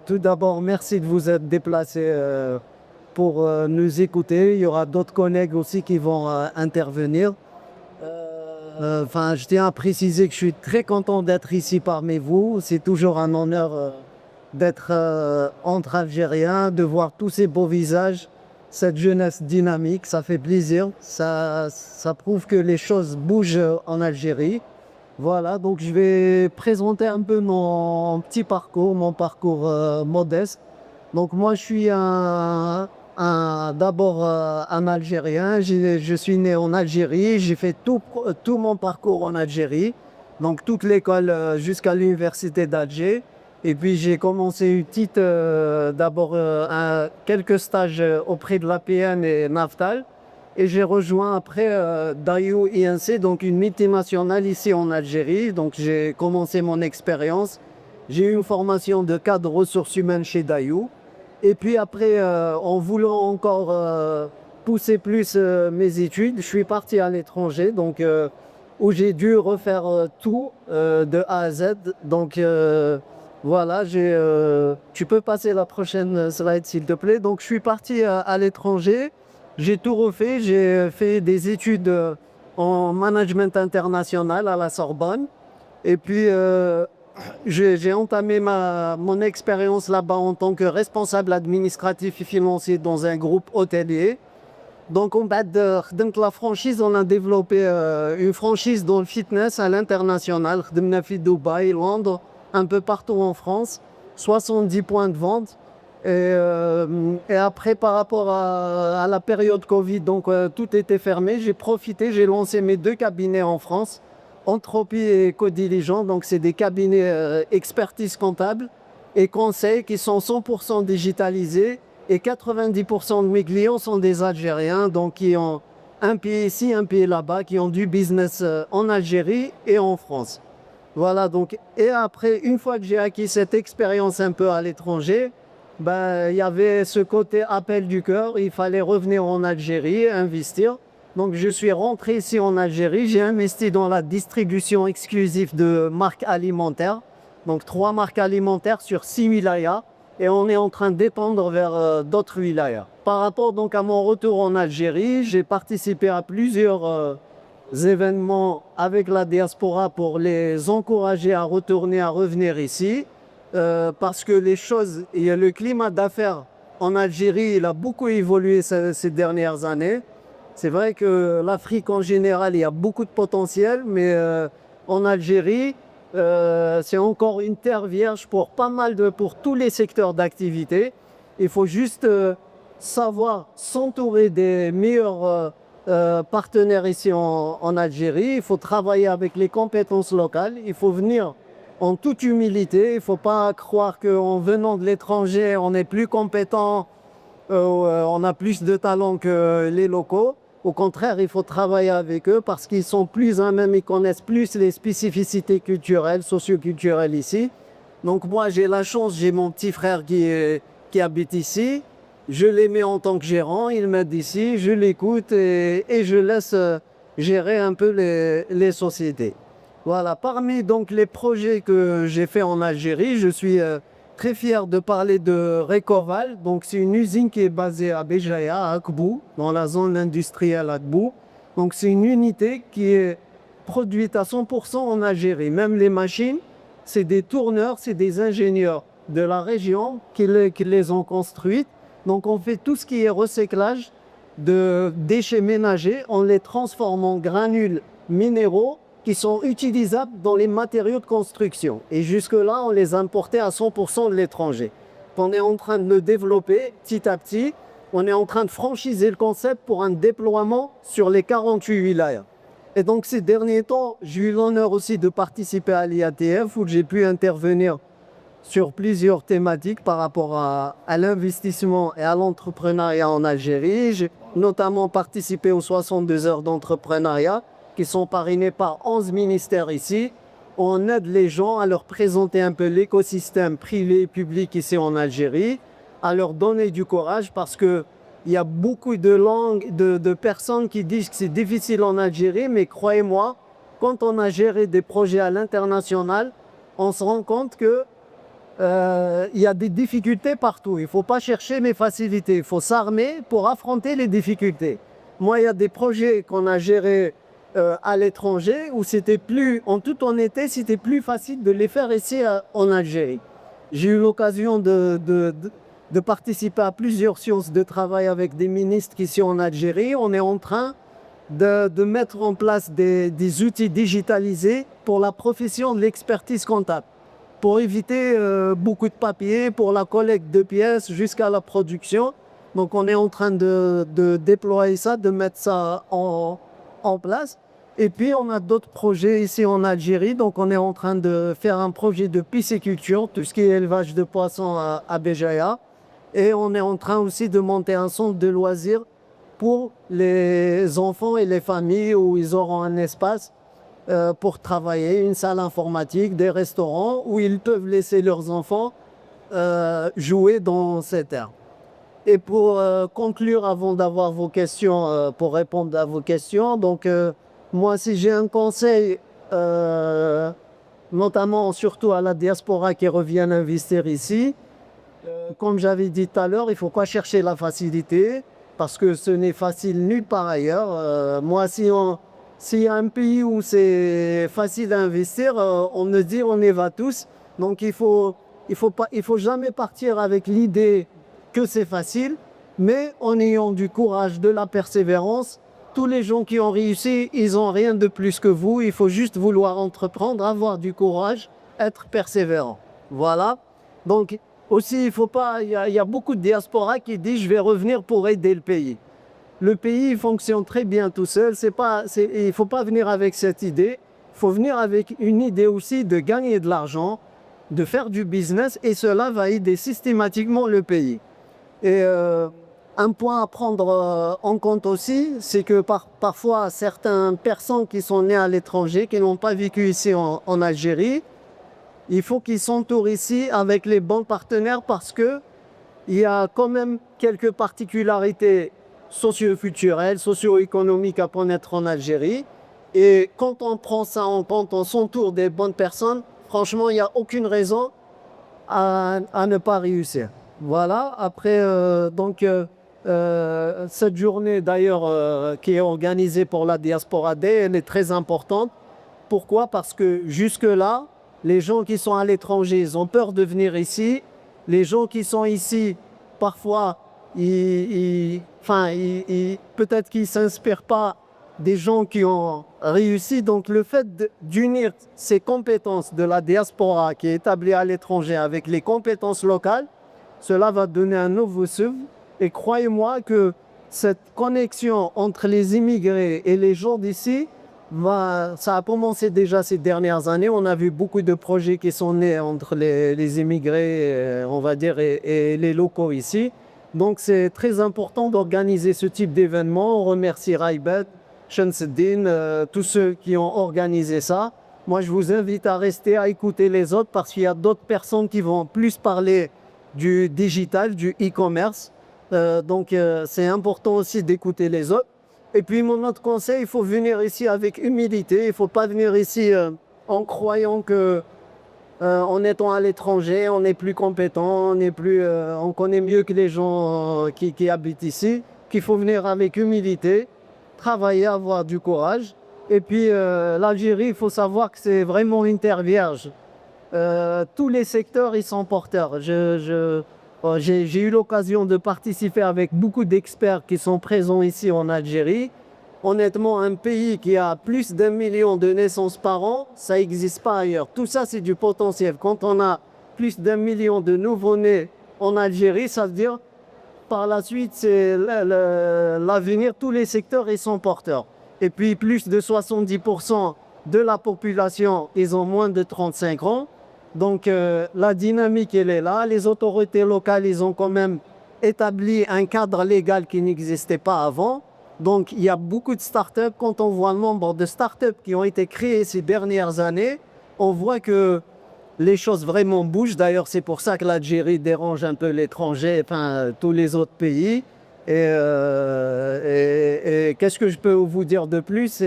Tout d'abord, merci de vous être déplacé pour nous écouter. Il y aura d'autres collègues aussi qui vont intervenir. Enfin, je tiens à préciser que je suis très content d'être ici parmi vous. C'est toujours un honneur d'être entre Algériens, de voir tous ces beaux visages, cette jeunesse dynamique. Ça fait plaisir. Ça prouve que les choses bougent en Algérie. Voilà, donc je vais présenter un peu mon petit parcours, mon parcours modeste. Donc moi, je suis d'abord un Algérien. Je suis né en Algérie. J'ai fait tout mon parcours en Algérie. Donc toute l'école jusqu'à l'université d'Alger. Et puis j'ai commencé une petite, d'abord quelques stages auprès de l'APN et Naftal. Et j'ai rejoint après Dayou INC, donc une multinationale ici en Algérie. Donc j'ai commencé mon expérience. J'ai eu une formation de cadre ressources humaines chez Dayou. Et puis après, en voulant encore pousser plus mes études, je suis parti à l'étranger, donc où j'ai dû refaire tout de A à Z. Donc voilà, tu peux passer la prochaine slide s'il te plaît. Donc je suis parti à l'étranger, j'ai tout refait, j'ai fait des études en management international à la Sorbonne. Et puis j'ai entamé mon expérience là-bas en tant que responsable administratif et financier dans un groupe hôtelier. Donc, on de la franchise, on a développé une franchise dans le fitness à l'international. On a fait Dubaï, Londres, un peu partout en France, 70 points de vente. Et après, par rapport à la période Covid, donc tout était fermé. J'ai profité, j'ai lancé mes deux cabinets en France, Entropie et Codiligent. Donc, c'est des cabinets expertise comptable et conseils qui sont 100% digitalisés. Et 90% de mes clients sont des Algériens, donc qui ont un pied ici, un pied là-bas, qui ont du business en Algérie et en France. Voilà, donc, et après, une fois que j'ai acquis cette expérience un peu à l'étranger, ben, il y avait ce côté appel du cœur, il fallait revenir en Algérie, investir. Donc, je suis rentré ici en Algérie, j'ai investi dans la distribution exclusive de marques alimentaires. Donc, 3 marques alimentaires sur 6 wilayas. Et on est en train d'étendre vers d'autres wilayas. Par rapport donc à mon retour en Algérie, j'ai participé à plusieurs événements avec la diaspora pour les encourager à retourner, à revenir ici. Parce que les choses, le climat d'affaires en Algérie, il a beaucoup évolué ces dernières années. C'est vrai que l'Afrique en général, il y a beaucoup de potentiel, mais en Algérie, c'est encore une terre vierge pour pour tous les secteurs d'activité. Il faut juste savoir s'entourer des meilleurs partenaires ici en Algérie. Il faut travailler avec les compétences locales. Il faut venir en toute humilité. Il ne faut pas croire qu'en venant de l'étranger, on est plus compétent, on a plus de talent que les locaux. Au contraire, il faut travailler avec eux parce qu'ils sont plus à même, ils connaissent plus les spécificités culturelles, socioculturelles ici. Donc moi, j'ai la chance, j'ai mon petit frère qui habite ici. Je les mets en tant que gérant, il m'aide ici, je l'écoute et je laisse gérer un peu les sociétés. Voilà, parmi donc les projets que j'ai fait en Algérie, je suis très fier de parler de Recoval. Donc, c'est une usine qui est basée à Béjaïa, à Akbou, dans la zone industrielle Akbou. Donc, c'est une unité qui est produite à 100% en Algérie. Même les machines, c'est des tourneurs, c'est des ingénieurs de la région qui les ont construites. Donc, on fait tout ce qui est recyclage de déchets ménagers. On les transforme en granules minéraux qui sont utilisables dans les matériaux de construction. Et jusque-là, on les importait à 100% de l'étranger. On est en train de le développer petit à petit. On est en train de franchiser le concept pour un déploiement sur les 48 wilayas. Et donc, ces derniers temps, j'ai eu l'honneur aussi de participer à l'IATF où j'ai pu intervenir sur plusieurs thématiques par rapport à l'investissement et à l'entrepreneuriat en Algérie. J'ai notamment participé aux 62 heures d'entrepreneuriat qui sont parrainés par 11 ministères ici. On aide les gens à leur présenter un peu l'écosystème privé et public ici en Algérie, à leur donner du courage parce que il y a beaucoup de personnes qui disent que c'est difficile en Algérie, mais croyez-moi, quand on a géré des projets à l'international, on se rend compte que il y a des difficultés partout. Il ne faut pas chercher les facilités. Il faut s'armer pour affronter les difficultés. Moi, il y a des projets qu'on a gérés à l'étranger où c'était plus, en toute honnêteté, c'était plus facile de les faire ici en Algérie. J'ai eu l'occasion de participer à plusieurs séances de travail avec des ministres qui sont en Algérie. On est en train de mettre en place des outils digitalisés pour la profession de l'expertise comptable, pour éviter beaucoup de papier, pour la collecte de pièces jusqu'à la production. Donc on est en train de déployer ça, de mettre ça en place. Et puis on a d'autres projets ici en Algérie. Donc on est en train de faire un projet de pisciculture, tout ce qui est élevage de poissons à Béjaïa. Et on est en train aussi de monter un centre de loisirs pour les enfants et les familles où ils auront un espace pour travailler, une salle informatique, des restaurants où ils peuvent laisser leurs enfants jouer dans cette aire. Et pour conclure, avant d'avoir vos questions, pour répondre à vos questions, donc moi si j'ai un conseil, notamment surtout à la diaspora qui reviennent investir ici, comme j'avais dit tout à l'heure, il ne faut pas chercher la facilité parce que ce n'est facile nulle part ailleurs. Moi, s'il y a un pays où c'est facile d'investir, on me dit on y va tous. Donc il faut jamais partir avec l'idée que c'est facile, mais en ayant du courage, de la persévérance. Tous les gens qui ont réussi, ils n'ont rien de plus que vous. Il faut juste vouloir entreprendre, avoir du courage, être persévérant. Voilà. Donc aussi, il y a beaucoup de diaspora qui disent je vais revenir pour aider le pays. Le pays fonctionne très bien tout seul. Il ne faut pas venir avec cette idée. Il faut venir avec une idée aussi de gagner de l'argent, de faire du business et cela va aider systématiquement le pays. Et un point à prendre en compte aussi, c'est que parfois certaines personnes qui sont nées à l'étranger, qui n'ont pas vécu ici en Algérie, il faut qu'ils s'entourent ici avec les bons partenaires parce que il y a quand même quelques particularités socio-culturelles, socio-économiques à connaître en Algérie. Et quand on prend ça en compte, on s'entoure des bonnes personnes, franchement, il n'y a aucune raison à ne pas réussir. Voilà, après, cette journée d'ailleurs qui est organisée pour la Diaspora Day, elle est très importante. Pourquoi? Parce que jusque-là, les gens qui sont à l'étranger, ils ont peur de venir ici. Les gens qui sont ici, parfois, peut-être qu'ils ne s'inspirent pas des gens qui ont réussi. Donc le fait d'unir ces compétences de la diaspora qui est établie à l'étranger avec les compétences locales, cela va donner un nouveau souffle. Et croyez-moi que cette connexion entre les immigrés et les gens d'ici, ça a commencé déjà ces dernières années. On a vu beaucoup de projets qui sont nés entre les immigrés, on va dire, et les locaux ici. Donc c'est très important d'organiser ce type d'événement. On remercie Raibet, Shamsuddin, tous ceux qui ont organisé ça. Moi, je vous invite à rester, à écouter les autres parce qu'il y a d'autres personnes qui vont plus parler du digital, du e-commerce. C'est important aussi d'écouter les autres. Et puis mon autre conseil, il faut venir ici avec humilité. Il ne faut pas venir ici en croyant que en étant à l'étranger, on est plus compétent, on connaît mieux que les gens qui habitent ici. Qu'il faut venir avec humilité, travailler, avoir du courage. Et puis l'Algérie, il faut savoir que c'est vraiment une terre vierge. Tous les secteurs, ils sont porteurs. J'ai eu l'occasion de participer avec beaucoup d'experts qui sont présents ici en Algérie. Honnêtement, un pays qui a plus d'1 million de naissances par an, ça n'existe pas ailleurs. Tout ça, c'est du potentiel. Quand on a plus d'1 million de nouveau-nés en Algérie, ça veut dire par la suite, c'est l'avenir. Tous les secteurs, ils sont porteurs. Et puis, plus de 70% de la population, ils ont moins de 35 ans. Donc la dynamique, elle est là. Les autorités locales, ils ont quand même établi un cadre légal qui n'existait pas avant. Donc il y a beaucoup de startups. Quand on voit le nombre de startups qui ont été créées ces dernières années, on voit que les choses vraiment bougent. D'ailleurs, c'est pour ça que l'Algérie dérange un peu l'étranger, enfin tous les autres pays. Et qu'est-ce que je peux vous dire de plus?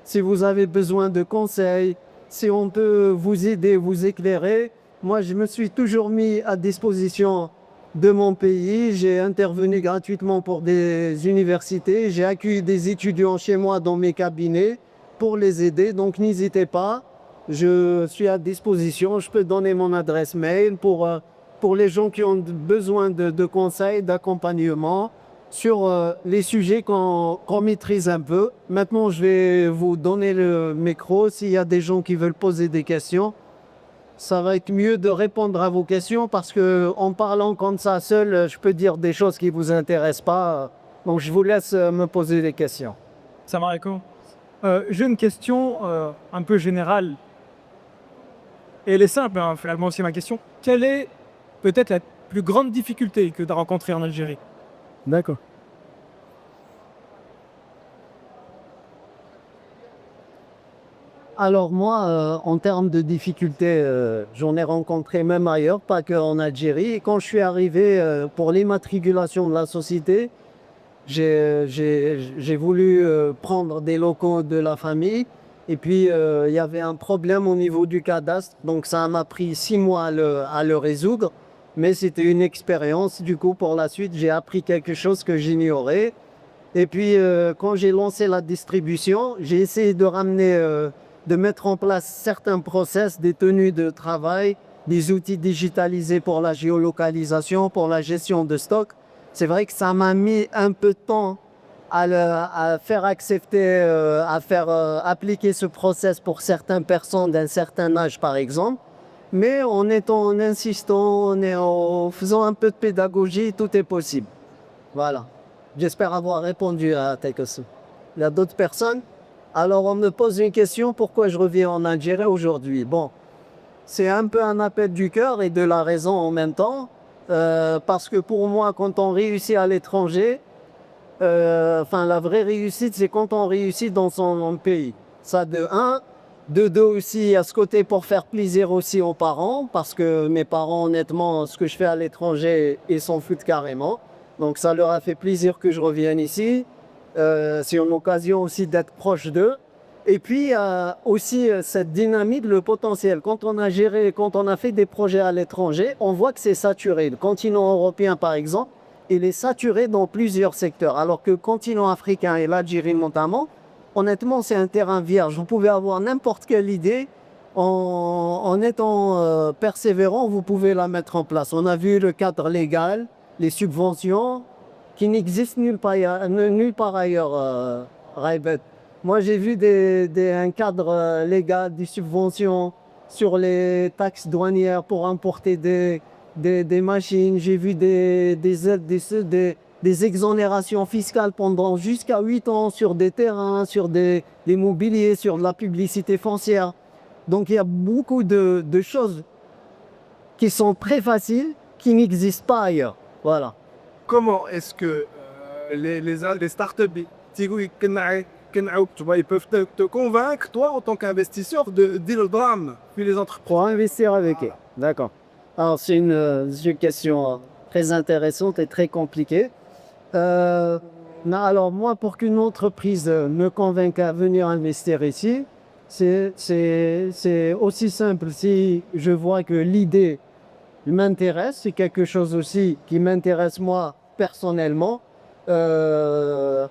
Si vous avez besoin de conseils, si on peut vous aider, vous éclairer, moi, je me suis toujours mis à disposition de mon pays. J'ai intervenu gratuitement pour des universités. J'ai accueilli des étudiants chez moi dans mes cabinets pour les aider. Donc, n'hésitez pas. Je suis à disposition. Je peux donner mon adresse mail pour les gens qui ont besoin de conseils, d'accompagnement sur les sujets qu'on maîtrise un peu. Maintenant, je vais vous donner le micro. S'il y a des gens qui veulent poser des questions, ça va être mieux de répondre à vos questions parce que en parlant comme ça seul, je peux dire des choses qui ne vous intéressent pas. Donc, je vous laisse me poser des questions. Salam alaikum. J'ai une question un peu générale. Et elle est simple, hein, finalement, c'est ma question. Quelle est peut-être la plus grande difficulté que tu as rencontrée en Algérie? D'accord. Alors moi, en termes de difficultés, j'en ai rencontré même ailleurs, pas qu'en Algérie. Et quand je suis arrivé pour l'immatriculation de la société, j'ai voulu prendre des locaux de la famille. Et puis, il y avait un problème au niveau du cadastre. Donc, ça m'a pris 6 mois à le résoudre. Mais c'était une expérience. Du coup, pour la suite, j'ai appris quelque chose que j'ignorais. Et puis, quand j'ai lancé la distribution, j'ai essayé de ramener, de mettre en place certains process, des tenues de travail, des outils digitalisés pour la géolocalisation, pour la gestion de stock. C'est vrai que ça m'a mis un peu de temps à faire accepter, à faire appliquer ce process pour certaines personnes d'un certain âge, par exemple. Mais en insistant, en faisant un peu de pédagogie, tout est possible. Voilà. J'espère avoir répondu à ta question. Il y a d'autres personnes? Alors, on me pose une question, pourquoi je reviens en Algérie aujourd'hui? Bon, c'est un peu un appel du cœur et de la raison en même temps. Parce que pour moi, quand on réussit à l'étranger, la vraie réussite, c'est quand on réussit dans son pays. Ça, de un. De deux aussi, il y a ce côté pour faire plaisir aussi aux parents, parce que mes parents, honnêtement, ce que je fais à l'étranger, ils s'en foutent carrément. Donc ça leur a fait plaisir que je revienne ici. C'est une occasion aussi d'être proche d'eux. Et puis aussi cette dynamique, le potentiel. Quand on a géré, quand on a fait des projets à l'étranger, on voit que c'est saturé. Le continent européen, par exemple, il est saturé dans plusieurs secteurs. Alors que le continent africain et l'Algérie notamment, honnêtement, c'est un terrain vierge. Vous pouvez avoir n'importe quelle idée. En étant persévérant, vous pouvez la mettre en place. On a vu le cadre légal, les subventions qui n'existent nulle part ailleurs, Raibet. Moi, j'ai vu un cadre légal, des subventions sur les taxes douanières pour importer des machines. J'ai vu des aides, des exonérations fiscales pendant jusqu'à 8 ans sur des terrains, sur des mobiliers, sur de la publicité foncière. Donc, il y a beaucoup de choses qui sont très faciles, qui n'existent pas ailleurs. Voilà. Comment est-ce que les startups, tu vois, ils peuvent te convaincre, toi, en tant qu'investisseur, de dire le drame, puis les entreprises? Pour investir avec eux. D'accord. Alors, c'est une question très intéressante et très compliquée. Non, alors, moi, pour qu'une entreprise me convainque à venir investir ici, c'est aussi simple. Si je vois que l'idée m'intéresse, c'est quelque chose aussi qui m'intéresse moi personnellement. Je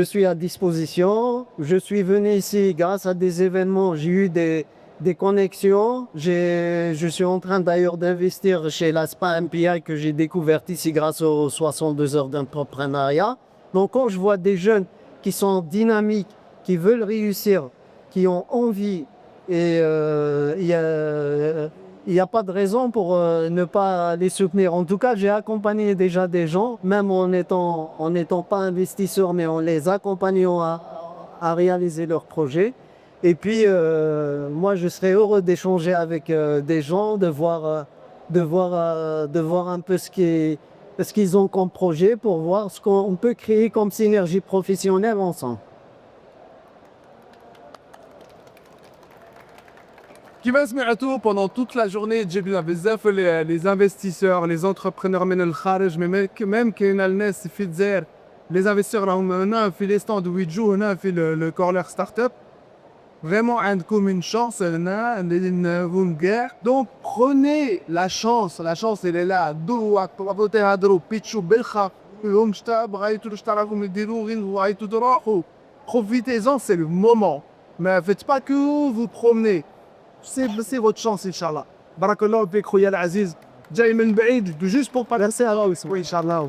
suis à disposition. Je suis venu ici grâce à des événements. J'ai eu des connexions. Je suis en train d'ailleurs d'investir chez la SPA MPI que j'ai découverte ici grâce aux 62 heures d'entrepreneuriat. Donc quand je vois des jeunes qui sont dynamiques, qui veulent réussir, qui ont envie, et il n'y a pas de raison pour ne pas les soutenir. En tout cas, j'ai accompagné déjà des gens, même en n'étant pas investisseur, mais en les accompagnant à réaliser leurs projets. Et puis, moi, je serais heureux d'échanger avec des gens, de voir un peu ce qu'ils ont comme projet pour voir ce qu'on peut créer comme synergie professionnelle ensemble. كيما سمعتوا pendant toute la journée جبنا بزاف les investisseurs les entrepreneurs من الخارج même كاين الناس في الجزائر les investisseurs راهم هنا في لي ستاند ويجوا هنا في le corner startup Vraiment, عندكم une chance, vous guerre. Donc, prenez la chance. La chance, elle est là. دوروا طلبوا تهضروا بيتشوا بالخا. لهم شتا بغيتوا تعرفوا يديروا غير بغيتوا تروحوا. Profitez-en, c'est le moment. Mais faites pas que vous promenez. C'est votre chance, Inch'Allah. بارك الله فيك خويا العزيز. جاي من بعيد juste pour pas. Merci à vous. Oui, Inch'Allah.